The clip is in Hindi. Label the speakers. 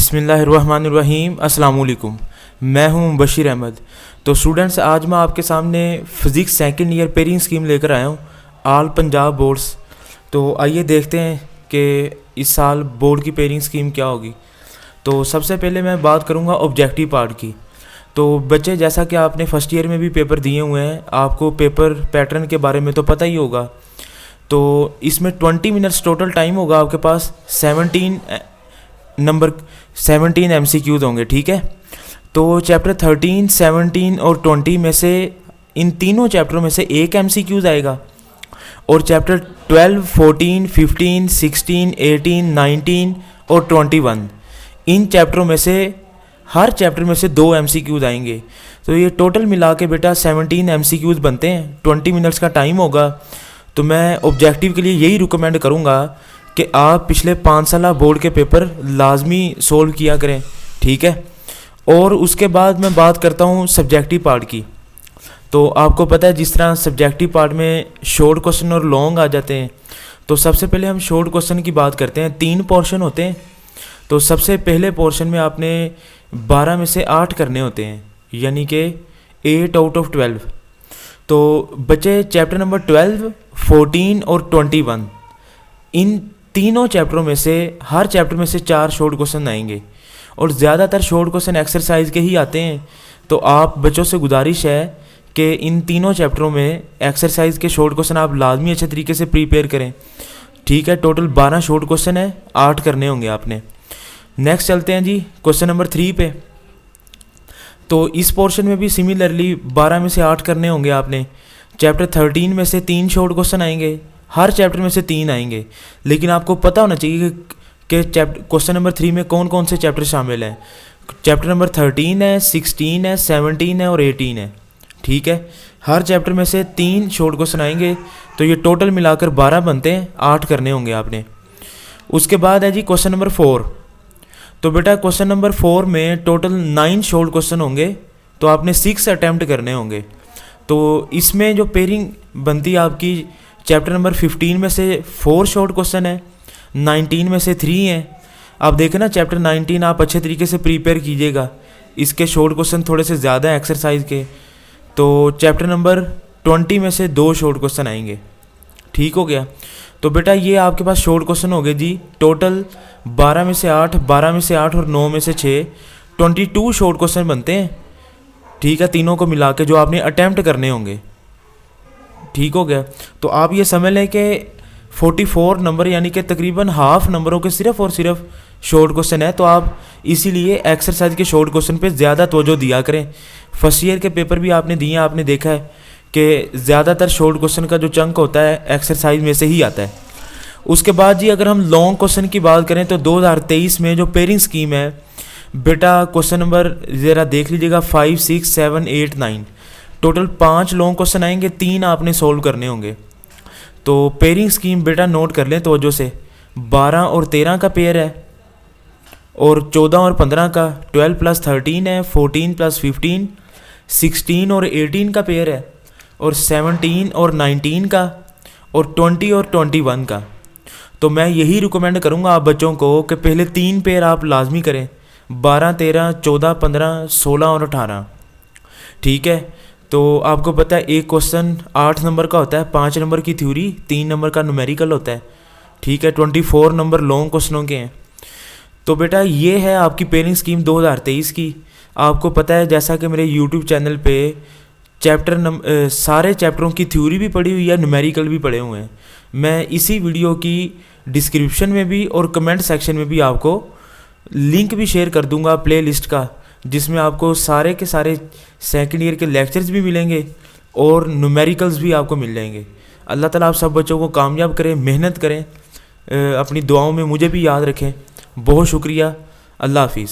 Speaker 1: बिस्मिल्लाहिर्रहमानिर्रहीम अस्सलाम वालेकुम। मैं हूं बशीर अहमद। तो स्टूडेंट्स, आज मैं आपके सामने physics second year pairing scheme लेकर आया हूं, ऑल पंजाब बोर्ड्स। तो आइए देखते हैं कि इस साल बोर्ड की पेयरिंग स्कीम क्या होगी। तो सबसे पहले मैं बात करूंगा ऑब्जेक्टिव पार्ट की। तो बच्चे, जैसा कि आपने फ़र्स्ट ईयर में भी पेपर दिए हुए हैं, आपको पेपर पैटर्न के बारे में तो पता ही होगा। तो इसमें 20 मिनट्स टोटल टाइम होगा आपके पास। 17 MCQs होंगे, ठीक है। तो चैप्टर 13, 17 और 20 में से इन तीनों चैप्टरों में से एक MCQs आएगा, और चैप्टर 12, 14, 15, 16, 18, 19 और 21 इन चैप्टरों में से हर चैप्टर में से 2 MCQs आएंगे। तो ये टोटल मिला के बेटा 17 MCQs बनते हैं। 20 मिनट्स का टाइम होगा। तो मैं ऑब्जेक्टिव के लिए यही रिकमेंड करूँगा कि आप पिछले 5 साल बोर्ड के पेपर लाजमी सोल्व किया करें, ठीक है। और उसके बाद मैं बात करता हूँ सब्जेक्टिव पार्ट की। तो आपको पता है, जिस तरह सब्जेक्टिव पार्ट में शॉर्ट क्वेश्चन और लॉन्ग आ जाते हैं, तो सबसे पहले हम शॉर्ट क्वेश्चन की बात करते हैं। 3 पोर्शन होते हैं। तो सबसे पहले पोर्शन में आपने 12 में से 8 करने होते हैं, यानी कि 8 आउट ऑफ 12। तो बचे चैप्टर नंबर 12, 14 और 21। इन तीनों चैप्टरों में से हर चैप्टर में से 4 शॉर्ट क्वेश्चन आएंगे, और ज़्यादातर शॉर्ट क्वेश्चन एक्सरसाइज के ही आते हैं। तो आप बच्चों से गुजारिश है कि इन तीनों चैप्टरों में एक्सरसाइज के शॉर्ट क्वेश्चन आप लाजमी अच्छे तरीके से प्रिपेयर करें, ठीक है। टोटल 12 शॉर्ट क्वेश्चन है, 8 करने होंगे आपने। नेक्स्ट चलते हैं जी क्वेश्चन नंबर 3 पे। तो इस पोर्शन में भी सिमिलरली 12 में से 8 करने होंगे आपने। चैप्टर 13 में से 3 शॉर्ट क्वेश्चन आएंगे, हर चैप्टर में से 3 आएंगे। लेकिन आपको पता होना चाहिए कि क्वेश्चन नंबर 3 में कौन कौन से चैप्टर शामिल हैं। चैप्टर नंबर 13 है, 16 है, 17 है और 18 है, ठीक है। हर चैप्टर में से 3 शॉर्ट क्वेश्चन आएंगे। तो ये टोटल मिलाकर 12 बनते हैं, 8 करने होंगे आपने। उसके बाद है जी क्वेश्चन नंबर 4। तो बेटा क्वेश्चन नंबर 4 में टोटल 9 शॉर्ट क्वेश्चन होंगे। तो आपने 6 अटैम्प्ट करने होंगे। तो इसमें जो पेयरिंग बनती है आपकी, चैप्टर नंबर 15 में से 4 शॉर्ट क्वेश्चन है, 19 में से 3 हैं। आप देखें ना, चैप्टर 19 आप अच्छे तरीके से प्रिपेयर कीजिएगा, इसके शॉर्ट क्वेश्चन थोड़े से ज़्यादा हैं एक्सरसाइज के। तो चैप्टर नंबर 20 में से 2 शॉर्ट क्वेश्चन आएंगे, ठीक हो गया। तो बेटा ये आपके पास शॉर्ट क्वेश्चन हो गए जी। टोटल 12 में से 8, 12 में से 8 और 9 में से 6, 22 शॉर्ट क्वेश्चन बनते हैं, ठीक है। तीनों को मिला के जो आपने अटैम्प्ट करने होंगे, ठीक हो गया। तो आप ये समझ लें कि 44 नंबर, यानी कि तकरीबन हाफ नंबरों के सिर्फ और सिर्फ शॉर्ट क्वेश्चन है। तो आप इसीलिए एक्सरसाइज के शॉर्ट क्वेश्चन पे ज़्यादा तवज्जो दिया करें। फर्स्ट ईयर के पेपर भी आपने दिए, आपने देखा है कि ज़्यादातर शॉर्ट क्वेश्चन का जो चंक होता है एक्सरसाइज में से ही आता है। उसके बाद जी अगर हम लॉन्ग क्वेश्चन की बात करें, तो 2023 में जो पेयरिंग स्कीम है बेटा, क्वेश्चन नंबर ज़रा देख लीजिएगा 5, 6, 7, 8, 9। टोटल 5 लॉन्ग क्वेश्चन आएंगे, 3 आपने सोल्व करने होंगे। तो पेयरिंग स्कीम बेटा नोट कर लें तवज्जो से। 12 और 13 का पेयर है, और 14 और 15 का, 12 + 13 है, 14 + 15, 16 और 18 का पेयर है, और 17 और 19 का, और 20 और 21 का। तो मैं यही रिकमेंड करूँगा आप बच्चों को कि पहले 3 पेयर आप लाजमी करें, 12, 13, 14, 15, 16 और 18, ठीक है। तो आपको पता है एक क्वेश्चन 8 नंबर का होता है, 5 नंबर की थ्योरी, 3 नंबर का न्यूमेरिकल होता है, ठीक है। 24 नंबर लॉन्ग क्वेश्चनों के हैं। तो बेटा ये है आपकी पेयरिंग स्कीम 2023 की। आपको पता है, जैसा कि मेरे यूट्यूब चैनल पे सारे चैप्टरों की थ्योरी भी पढ़ी हुई है, न्यूमेरिकल भी पढ़े हुए हैं। मैं इसी वीडियो की डिस्क्रिप्शन में भी और कमेंट सेक्शन में भी आपको लिंक भी शेयर कर दूंगा प्ले लिस्ट का, जिसमें आपको सारे के सारे सेकंड ईयर के लेक्चर्स भी मिलेंगे और न्यूमेरिकल्स भी आपको मिल जाएंगे। अल्लाह ताला आप सब बच्चों को कामयाब करें, मेहनत करें, अपनी दुआओं में मुझे भी याद रखें। बहुत शुक्रिया। अल्लाह हाफिज़।